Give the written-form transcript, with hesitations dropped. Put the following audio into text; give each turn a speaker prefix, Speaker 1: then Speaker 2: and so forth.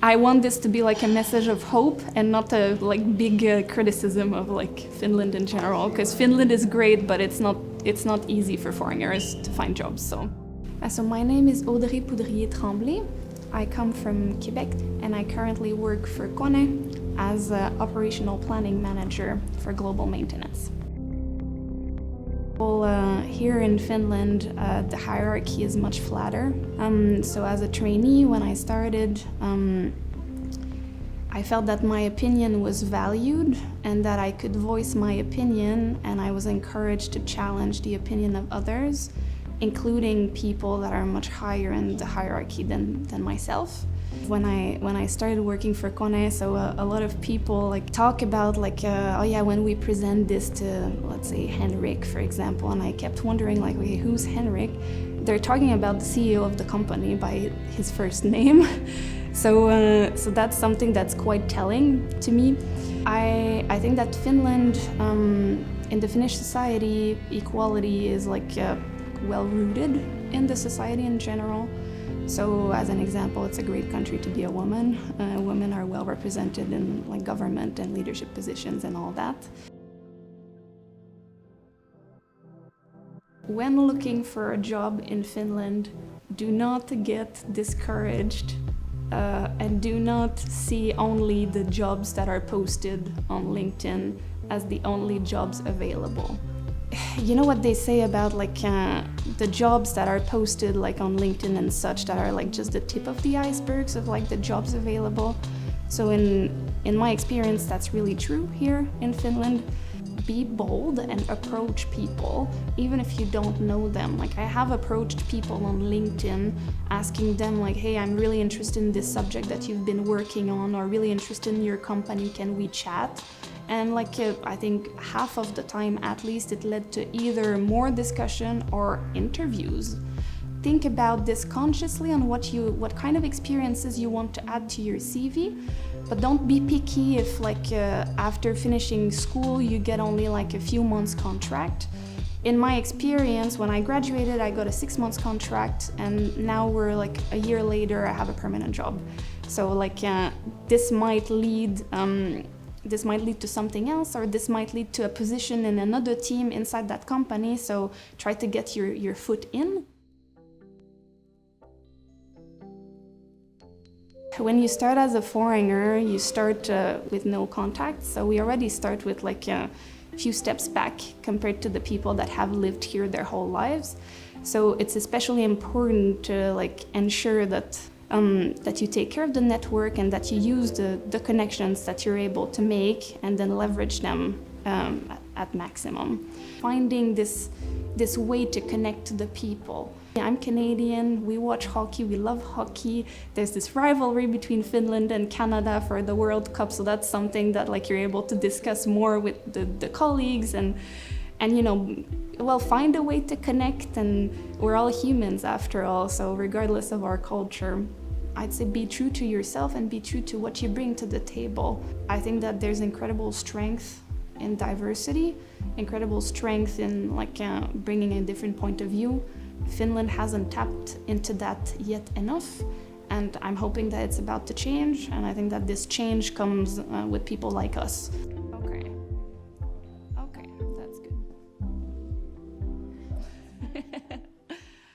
Speaker 1: I want this to be like a message of hope and not a like big criticism of like Finland in general, because Finland is great, but it's not easy for foreigners to find jobs. So my name is Audrey Poudrier Tremblay. I come from Quebec and I currently work for KONE as an operational planning manager for global maintenance. Well, here in Finland, the hierarchy is much flatter. So as a trainee, when I started, I felt that my opinion was valued and that I could voice my opinion, and I was encouraged to challenge the opinion of others, including people that are much higher in the hierarchy than myself. When I started working for KONE, so a lot of people like talk about like, oh yeah, when we present this to, let's say, Henrik, for example, and I kept wondering like, okay, who's Henrik? They're talking about the CEO of the company by his first name. So that's something that's quite telling to me. I think that Finland, in the Finnish society, equality is like well rooted in the society in general. So as an example, it's a great country to be a woman. Women are well represented in like government and leadership positions and all that. When looking for a job in Finland, do not get discouraged and do not see only the jobs that are posted on LinkedIn as the only jobs available. You know what they say about like the jobs that are posted like on LinkedIn and such, that are like just the tip of the icebergs of like the jobs available. So in my experience, that's really true here in Finland. Be bold and approach people, even if you don't know them. Like I have approached people on LinkedIn asking them like, hey, I'm really interested in this subject that you've been working on, or really interested in your company, can we chat? And like I think half of the time at least it led to either more discussion or interviews. Think about this consciously on what kind of experiences you want to add to your CV, but don't be picky if like after finishing school you get only like a few months contract. In my experience, when I graduated, I got a 6 months contract, and now we're like a year later, I have a permanent job. So like this might lead to something else, or this might lead to a position in another team inside that company. So try to get your foot in. When you start as a foreigner, you start with no contacts. So we already start with like a few steps back compared to the people that have lived here their whole lives. So it's especially important to like ensure that you take care of the network and that you use the connections that you're able to make and then leverage them at maximum. Finding this way to connect to the people. I'm Canadian, we watch hockey, we love hockey. There's this rivalry between Finland and Canada for the World Cup, so that's something that like you're able to discuss more with the colleagues and you know, well, find a way to connect, and we're all humans after all, so regardless of our culture, I'd say be true to yourself and be true to what you bring to the table. I think that there's incredible strength in diversity, incredible strength in like bringing a different point of view. Finland hasn't tapped into that yet enough, and I'm hoping that it's about to change, and I think that this change comes with people like us.